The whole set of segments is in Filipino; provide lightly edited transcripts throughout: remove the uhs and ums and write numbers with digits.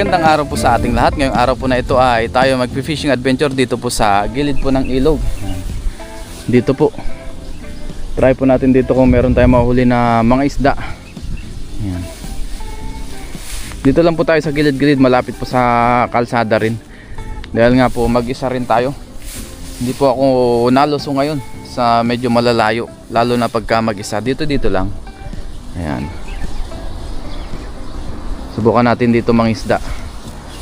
Magandang araw po sa ating lahat. Ngayong araw po na ito ay tayo mag-fishing adventure dito po sa gilid po ng ilog. Dito po. Try po natin dito kung meron tayong mahuli na mga isda. Ayan. Dito lang po tayo sa gilid-gilid, malapit po sa kalsada rin. Dahil nga po mag-isa rin tayo. Hindi po ako naluso ngayon sa medyo malalayo, lalo na pagka mag-isa. Dito lang. Ayan. Subukan natin dito mangisda.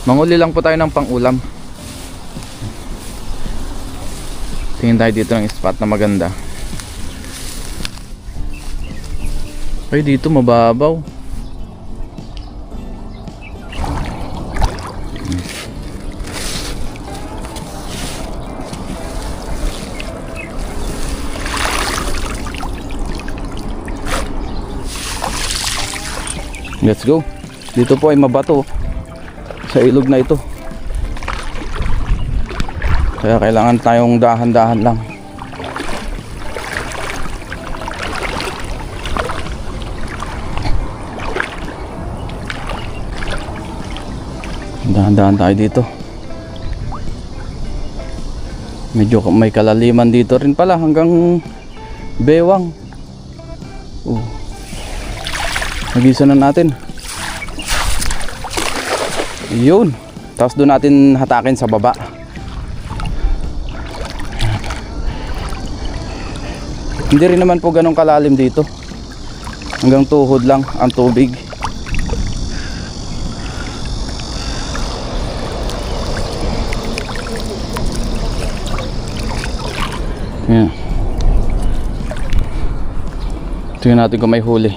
Manguli lang po tayo ng pang-ulam. Tingin tayo dito ng spot na maganda. Ay, dito mababaw. Let's go. Dito po ay mabato sa ilog na ito. Kaya kailangan tayong dahan-dahan lang. Dahan-dahan tayo dito. Medyo may kalaliman dito rin pala hanggang bewang. Nagisa na natin. Yun. Tapos doon natin hatakin sa baba. Hindi rin naman po ganun kalalim dito. Hanggang tuhod lang ang tubig. Yan. Tingnan natin kung may huli.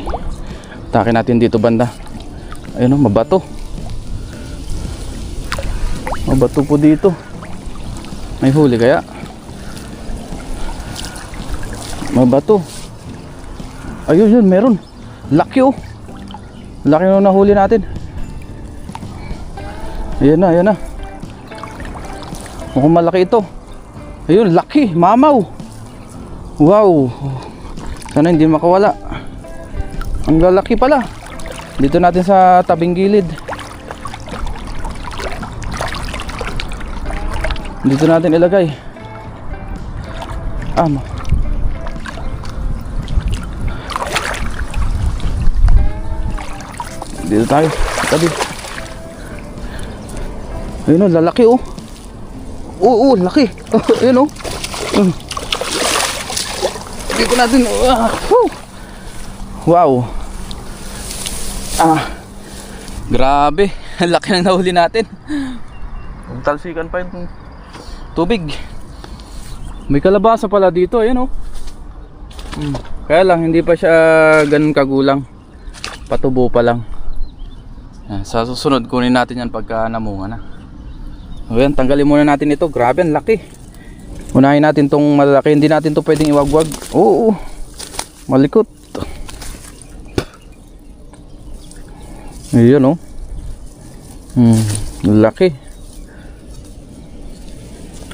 Hatakin natin dito banda. Ayun o, mabato. Mabato po dito. May huli kaya? Mabato. Ayun yun, meron. Laki oh. Laki na nahuli natin. Ayan na. Mukhang malaki ito. Ayun, laki. Mamaw. Wow. Sana hindi makawala. Ang lalaki pala. Dito natin sa tabing gilid. Dito natin ilagay. Dito tayo. Tabi. Ayun o, lalaki oh. Oo, laki. Ayun oh. Dito natin. Wow. Grabe. Laki ng nahuli natin. Talsikan pa yung tubig. May kalabasa pala dito, ayan oh. Kaya lang hindi pa siya ganun kagulang. Patubo pa lang. Sa susunod kunin natin yan pagka namunga na. Ayan, tanggalin muna natin ito. Grabe, ang laki. Unahin natin tong malalaki. Hindi natin to pwedeng iwagwag. Oo, malikot. Ayan oh. Laki.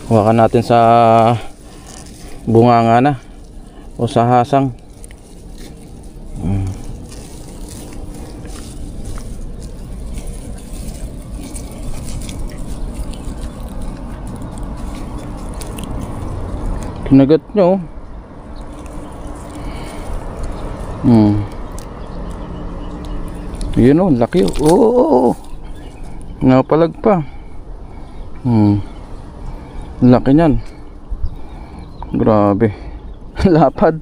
Hawakan natin sa bunganga na o sa hasang. Kinagat nyo. Yun o, laki o. Oo. Napalag pa. Laki nyan. Grabe. Lapad.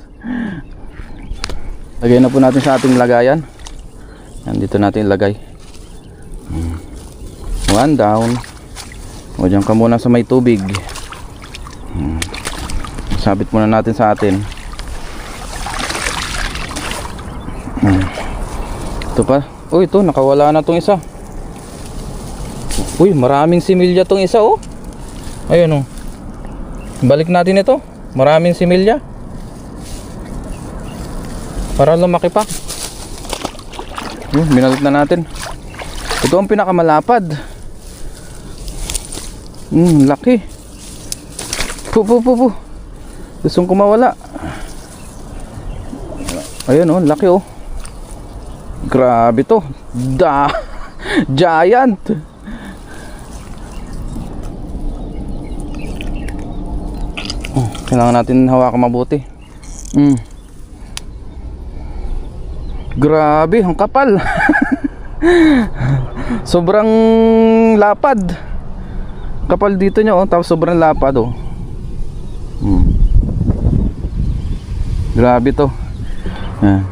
Lagay na po natin sa ating lagayan. Yan, dito natin ilagay. One down. O dyan ka muna sa may tubig. Sabit muna natin sa atin. Ito pa. Uy, ito nakawala na tong isa. Uy, maraming similya tong isa oh. Ayun oh. Balik natin ito. Maraming similya. Para lumaki pa. Binalik na natin. Ito ang pinakamalapad. Laki. Gustong kumawala. Ayun oh, laki oh. Grabe to. Giant. Kailangan natin hawakan mabuti. Grabe, ang kapal. Sobrang lapad. Kapal dito niya, oh, tapos sobrang lapad, oh. Grabe to. Yan.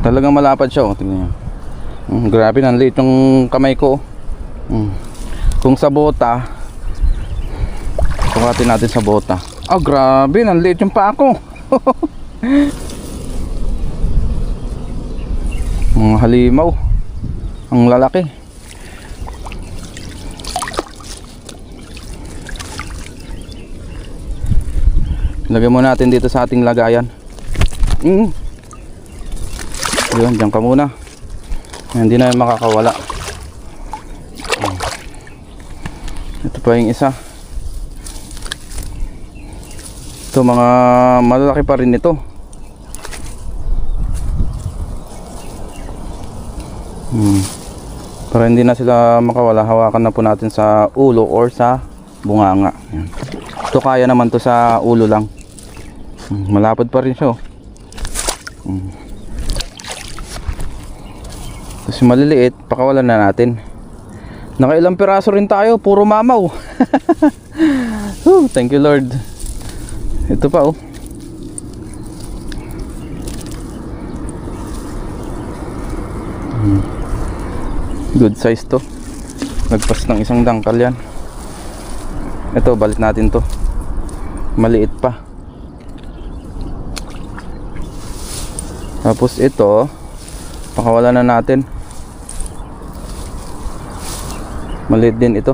Talagang malapad siya, oh. Tingnan niyo. Grabe, nanliit yung kamay ko, oh. Kung sa bota, sukatin natin sa bota. Oh, grabe, nanliit yung paa ko. Mga halimaw. Ang lalaki. Lagay mo natin dito sa ating lagayan. Yun, dyan ka muna. Hindi na makakawala. Ito pa yung isa. Ito, mga malalaki pa rin ito. Para hindi na sila makawala, hawakan na po natin sa ulo or sa bunganga. Yan. Ito kaya naman to sa ulo lang. Malapad pa rin siya, oh. Tapos maliliit, pakawalan na natin. Nakailang piraso rin tayo, puro mamaw. Thank you Lord. Ito pa, oh. Good size to. Nagpas ng isang dangkal yan. Ito, balik natin to. Maliit pa. Tapos ito, pakawalan na natin. Maliit din ito.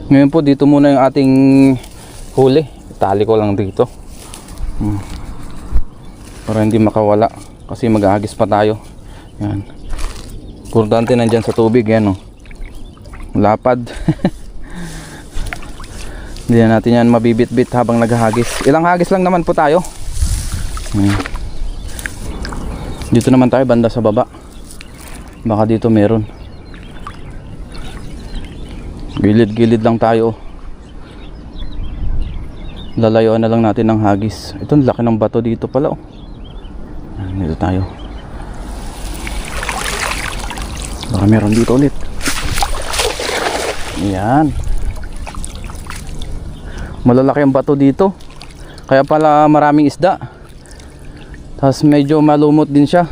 Ngayon po, dito muna yung ating huli. Itali ko lang dito. Para hindi makawala. Kasi mag-aagis pa tayo. Yan. Importante nandyan sa tubig. Yan, oh. Lapad. Hindi na natin yan mabibit-bit habang naghahagis. Ilang hagis lang naman po tayo. Dito naman tayo banda sa baba. Baka dito meron. Gilid-gilid lang tayo. Lalayuan na lang natin ng hagis. Ito, laki ng bato dito pala, oh. Dito tayo. Baka meron dito ulit. Ayan. Malalaki ang bato dito. Kaya pala maraming isda. Tapos medyo malumot din siya.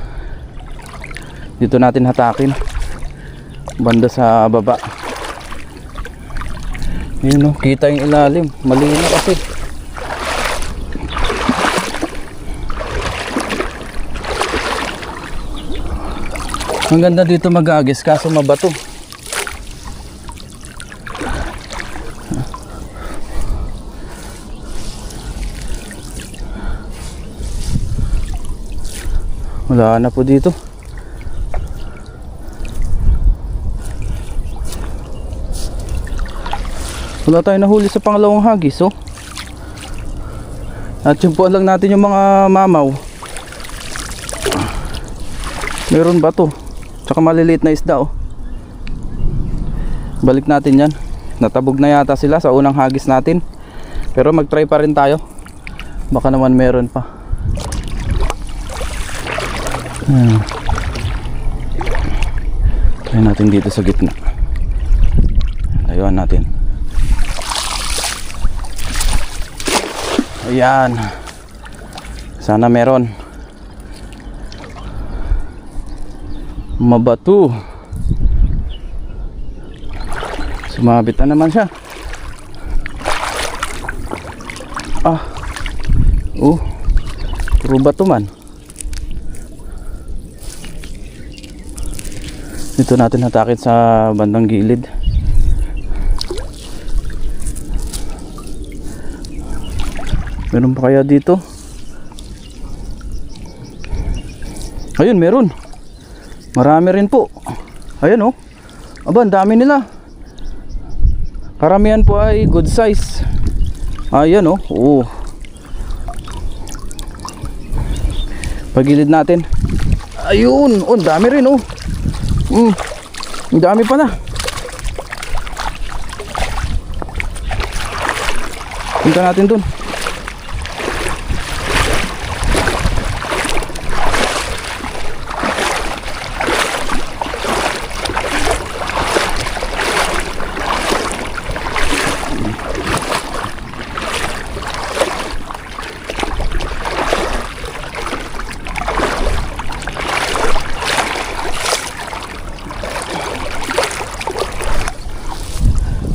Dito natin hatakin. Banda sa baba. Yun, oh, kita yung ilalim. Malinaw kasi. Ang ganda dito mag-agis kaso mabato. Wala na po dito. Wala tayong nahuli sa pangalawang hagis, oh. At yung po lang natin yung mga mamaw. Meron ba to? Tsaka maliliit na isda, oh. Balik natin yan. Natabog na yata sila sa unang hagis natin. Pero mag-try pa rin tayo. Baka naman meron pa. Try natin dito sa gitna. Layuan natin. Ayan. Sana meron. Mabato. Sumabit na naman siya. Oh, puro bato man. Dito natin hatakin sa bandang gilid. Meron pa kaya dito? Ayun, meron. Marami rin po. Ayan, oh. Aba, ang dami nila. Karamihan po ay good size. Ayan, oh. Oh. Pagilid natin. Ayun, oh, ang dami rin, oh. Ang dami pala. Punta natin dun.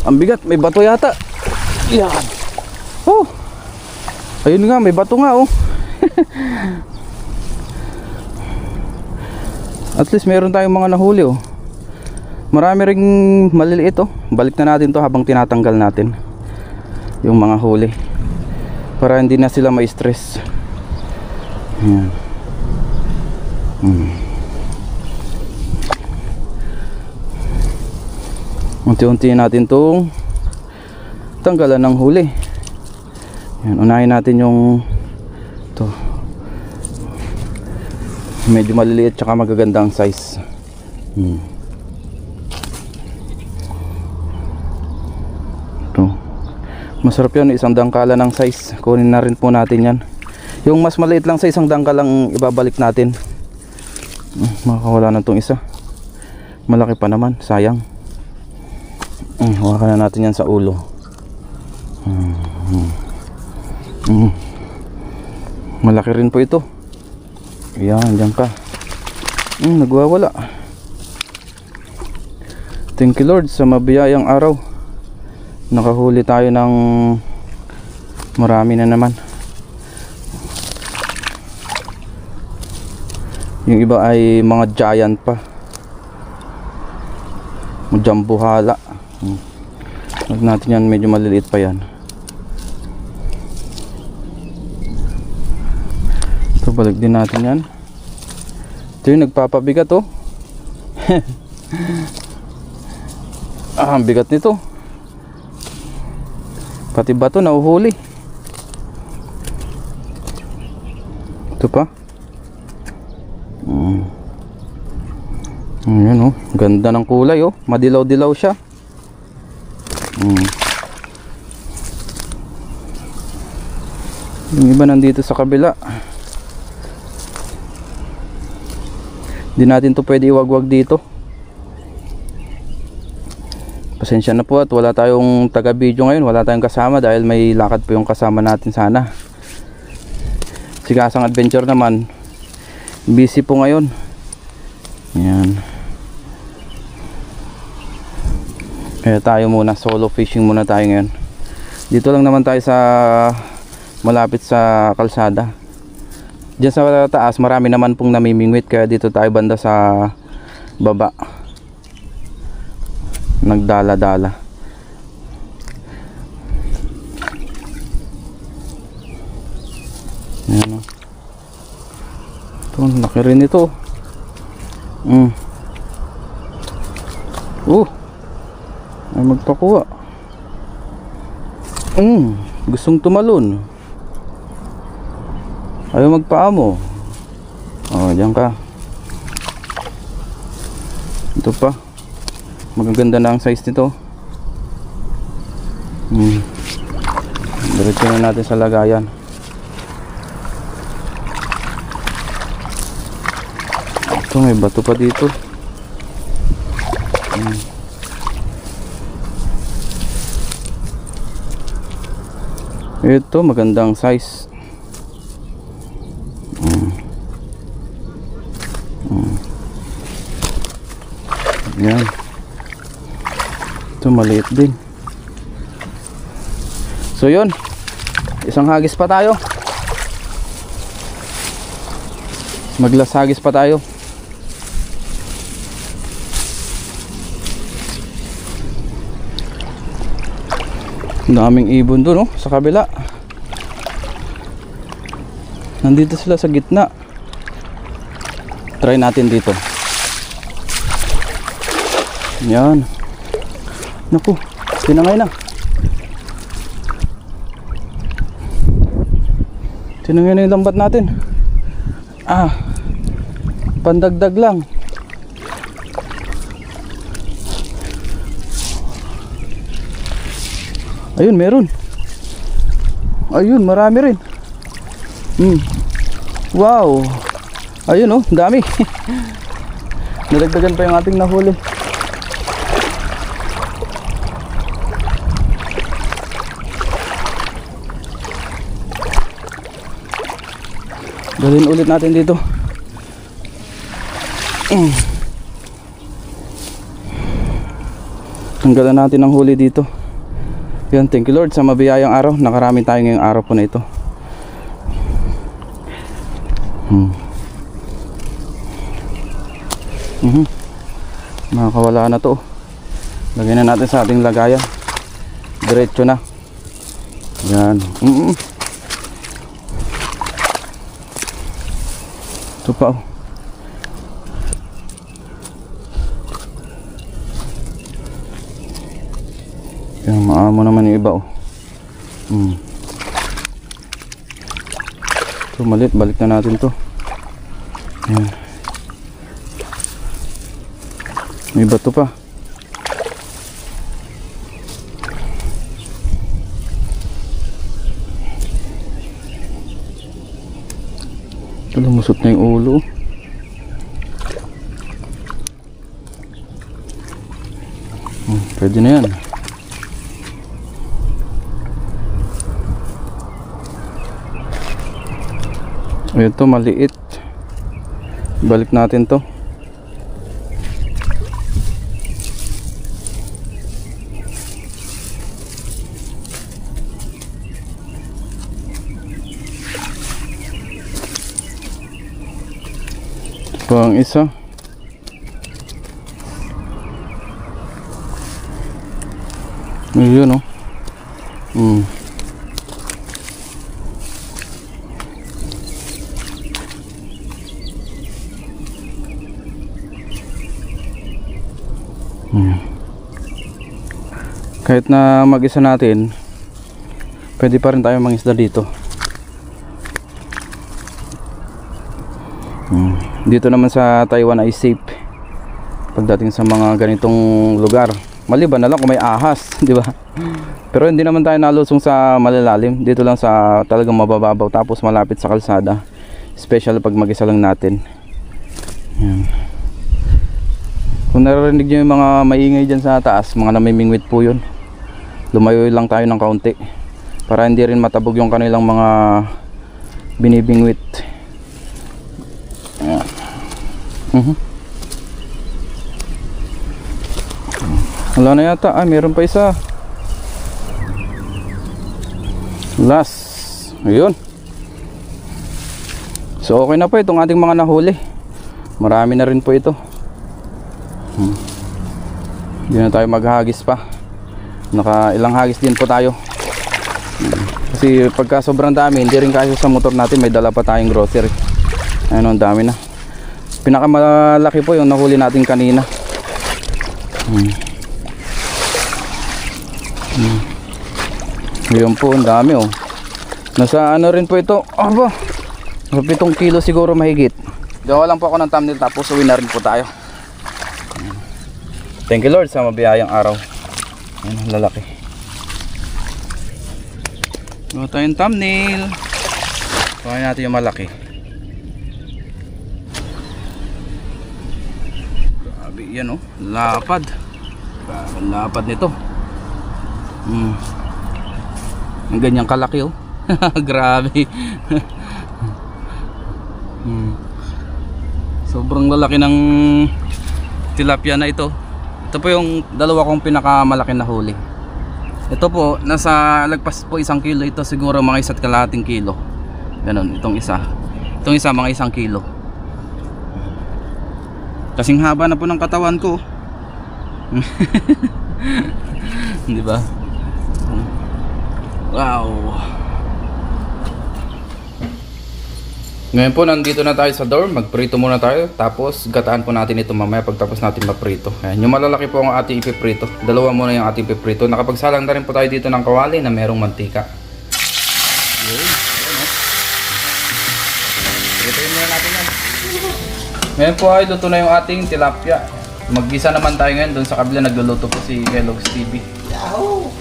Ang bigat, may bato yata. Yan. Oh. Ayun nga, may bato nga oh. At least meron tayong mga nahuli oh. Marami ring maliliit oh. Balik na natin to habang tinatanggal natin yung mga huli, para hindi na sila ma-stress. Yan. Unti-unti natin itong tanggalan ng huli. Yan, unahin natin yung to. Medyo maliliit tsaka magagandang size. To. Masarap yan, isang dangkala ng size. Kunin na rin po natin yan. Yung mas maliit lang sa isang dangkal lang ibabalik natin. Makakawala na itong isa. Malaki pa naman, sayang. Hawakan na natin yan sa ulo. Malaki rin po ito. Yan, dyan ka. Nagwawala. Thank you Lord sa mabiyayang araw. Nakahuli tayo ng marami na naman. Yung iba ay mga giant pa. Jumbo hala. Huwag natin yan, medyo maliliit pa yan. Ito, balik din natin yan. Ito yung nagpapabigat oh. Ang bigat nito. Pati bato nauhuli. Ito pa. Ayan oh, ganda ng kulay oh. Madilaw-dilaw siya. Yung iba nandito sa kabila. Hindi natin to pwede iwagwag dito. Pasensya na po at wala tayong taga-video ngayon. Wala tayong kasama dahil may lakad po yung kasama natin sana. Si Kasang Adventure naman busy po ngayon. Yan. Kaya tayo muna, solo fishing muna tayo ngayon. Dito lang naman tayo sa malapit sa kalsada. Diyan sa taas marami naman pong namimingwit, kaya dito tayo banda sa baba nagdala-dala. Ayan o. Ito, laki rin ito. Ay magpakuha. Gustong tumalon. Ayaw magpaamo. Diyan ka. Ito pa. Magaganda na ang size nito. Diretso na natin sa lagayan. Ito, may bato pa dito. Ito, magandang size. Yan. Ito, maliit din. So yun, isang hagis pa tayo. Maglas hagis pa tayo. Daming ibon doon, oh, sa kabila. Nandito sila sa gitna. Try natin dito. Yan. Naku, tinangay na. Tinangay na yung lambat natin. Pandagdag lang. Ayun, meron. Ayun, marami rin. Wow. Ayun oh, dami. Nadagdagan pa yung ating nahuli. Dalhin ulit natin dito. Tanggalan natin ang huli dito. Yan, thank you Lord sa mabiyayang araw. Nakarami tayo ngayong araw po na ito. Makakawala na to. Lagyan na natin sa ating lagayan. Diretso na. Yan. Ito pa oh. Yan, maamo naman yung iba oh. Ito maliit, balik na natin to. Yan. May bato pa. Ito, lumusot na yung ulo. Pwede na yan. Ito maliit. Balik natin to. Pang isa. Ayun oh. Kahit na mag-isa natin, pwede pa rin tayo mangisda dito. Dito naman sa Taiwan ay safe pagdating sa mga ganitong lugar. Maliban na lang kung may ahas, di ba? Pero hindi naman tayo nalusong sa malalalim. Dito lang sa talagang mabababaw tapos malapit sa kalsada. Special pag mag-isa lang natin. Yan. Kung naririnig nyo yung mga maingay dyan sa taas, mga namimingwit po yun. Lumayo lang tayo ng kaunti para hindi rin matabog yung kanilang mga binibingwit. Ayan. Wala na yata. Meron pa isa. Last. Ayun. So okay na po itong ating mga nahuli. Marami na rin po ito. Hindi na tayo maghagis pa. Ilang hagis din po tayo. Kasi pagka sobrang dami, hindi rin kasi sa motor natin, may dala pa tayong grocery. Ayun, ang dami na. Pinakamalaki po yung nahuli natin kanina. Yun po, ang dami oh. Nasa ano rin po ito. Aba, nasa 7 kilo siguro mahigit. Gawa lang po ako ng thumbnail tapos uwi na rin po tayo. Thank you Lord sa mabiyayang araw. Ayun, ang lalaki. Gawa tayong thumbnail. Gawa natin yung malaki. Grabe yan oh, lapad. Grabe ang lapad nito. Ang ganyang kalaki oh. Grabe. Sobrang lalaki ng tilapia na ito. Ito po yung dalawa kong pinakamalaki na huli. Ito po, nasa lagpas po 1 kilo. Ito siguro mga 1.5 kilo. Ganon, itong isa. Itong isa mga 1 kilo. Kasing haba na po ng katawan ko. Di ba? Wow. Ngayon po nandito na tayo sa dorm. Magprito muna tayo. Tapos gataan po natin ito mamaya pagtapos natin maprito. Ayan, yung malalaki po ang ating ipiprito. Dalawa muna yung ating ipiprito. Nakapagsalang na rin po tayo dito ng kawali na merong mantika. Pritoin muna natin yan. Ngayon po ay luto na yung ating tilapia. Mag-gisa naman tayo ngayon. Doon sa kabila nagluluto po si Kellogg's TV. Yahoo!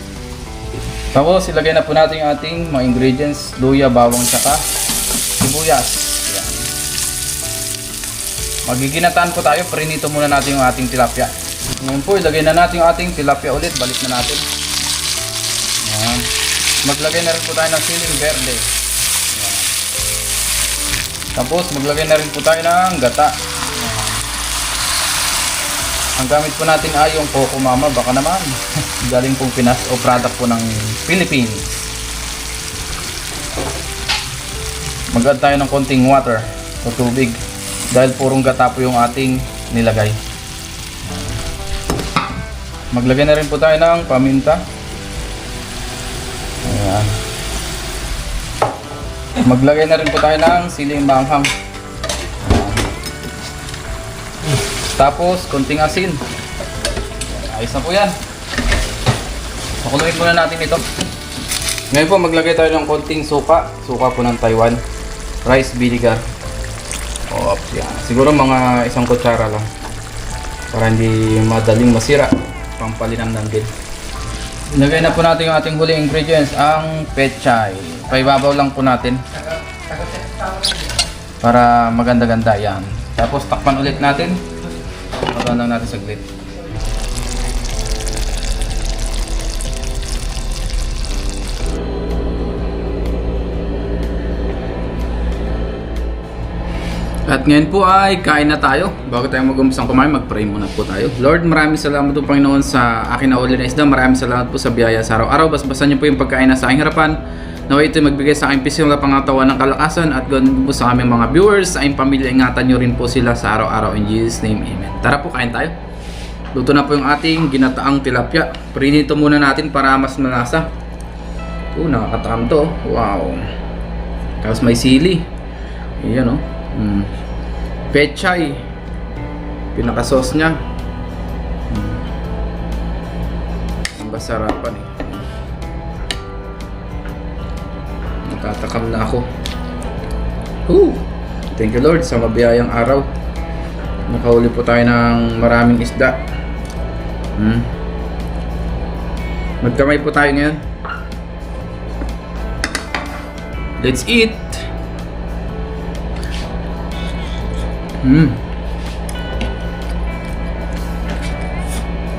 Tapos ilagay na po natin yung ating mga ingredients, luya, bawang, tsaka sibuyas. Yan. Magiginataan po tayo, prinito muna natin yung ating tilapia. Ngayon po, ilagay na natin yung ating tilapia ulit, balik na natin. Yan. Maglagay na rin po tayo ng siling verde. Yan. Tapos maglagay na rin po tayo ng gata. Yan. Ang gamit po natin ay yung Coco Mama, baka naman galing pong Pinas o product po ng Philippines. Mag-add tayo ng konting water o tubig dahil purong gata po yung ating nilagay. Maglagay na rin po tayo ng paminta. Ayan. Maglagay na rin po tayo ng siling manghang. Tapos konting asin. Ayos na po yan. Pakuluin muna natin ito. Ngayon po maglagay tayo ng konting suka. Suka po ng Taiwan. Rice vinegar. Yan. Siguro mga 1 kutsara lang. Para hindi madaling masira. Pampalinamnam din. Ilagay na po natin yung ating huling ingredients. Ang pechay. Paibabaw lang po natin. Para maganda-ganda yan. Tapos takpan ulit natin. Takpan lang natin saglit. At ngayon po ay kain na tayo. Bago tayo mag-umpisang kumain, mag-pray muna po tayo. Lord, maraming salamat po Panginoon sa akin na uli na isda. Maraming salamat po sa biyaya sa araw-araw. Basbasan niyo po yung pagkain na sa aking harapan. Naway ito magbigay sa aking pisil na pangatawan ng kalakasan at ganoon po sa aming mga viewers, sa aming pamilya. Ingatan niyo rin po sila sa araw-araw. In Jesus' name, Amen. Tara po, kain tayo. Luto na po yung ating ginataang tilapia. Prinito muna natin para mas malasa. Nakakatakam to. Wow. Tapos may sili. Ayan pechay. Pinaka-sauce niya. Ang basarapan eh. Natatakam na ako. Thank you Lord sa mabiyayang araw. Nakahuli po tayo ng maraming isda. Magkamay po tayo ngayon. Let's eat!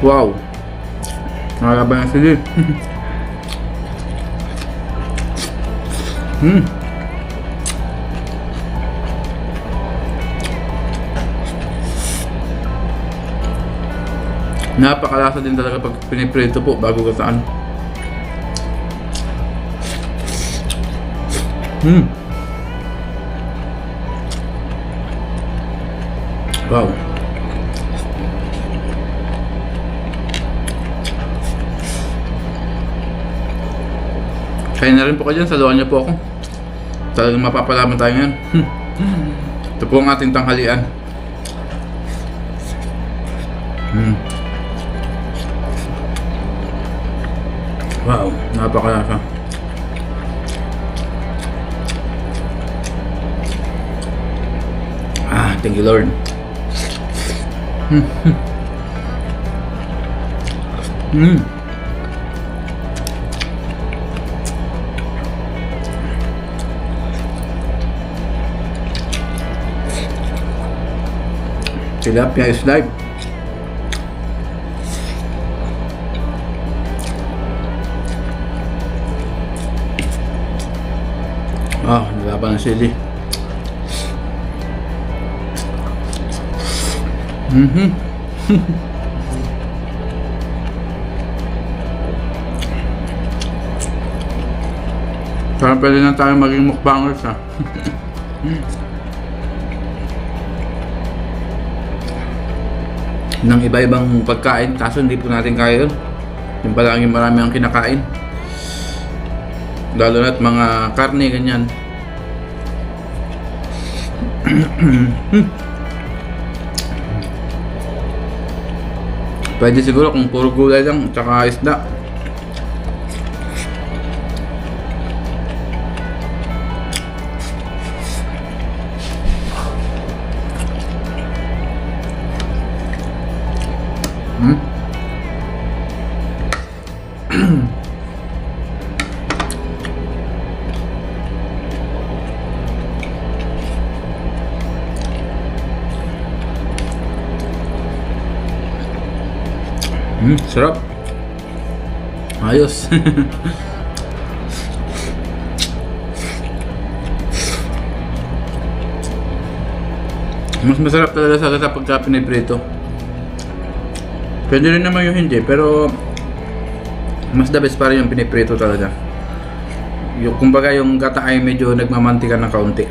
Wow! Nakakaba na sila. Napakalasa din talaga pag piniprito po bago gataan. Wow. Kaya na rin po kayo dyan, saluhan niyo po ako. Talagang mapapalaman tayo ngayon. Ito po ang ating tanghalian. Wow, napakalasa. Thank you Lord. Tilapia is live. Nalaban ng sili. Parang pwede na tayo maging mukbangers ng iba-ibang pagkain, kaso hindi po natin kaya yun. Yung palaging marami ang kinakain, lalo na't mga karne ganyan. Pwede siguro kung puro gulay lang tsaka isda. Sarap. Ayos. Mas masarap talaga sa gata pagka piniprito. Pwede rin naman yung hindi, pero mas the best pa rin yung piniprito talaga. Yung, kumbaga yung gata ay medyo nagmamantika ng kaunti.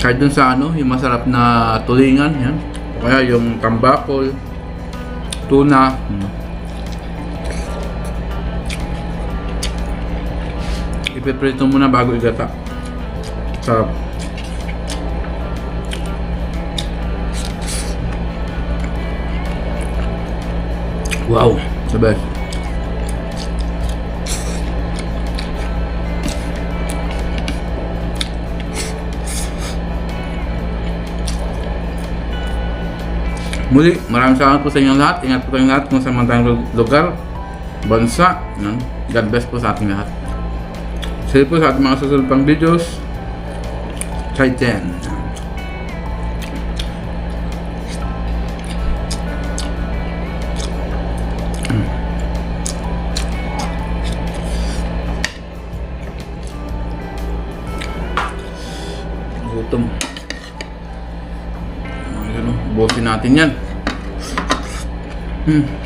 Kahit dun sa ano, yung masarap na tulingan, yan. O kaya yung tambakol, tuna. Ipiprito muna bago igata. Sarap. Wow, the best. Muli, maraming salamat po sa inyong lahat. Ingat po tayong lahat kung saan man tayong lugar, bansa. God bless po sa ating lahat. See you po sa ating mga susunod pang videos. Try 10. Gutom. Busin natin yan. Mm-hmm.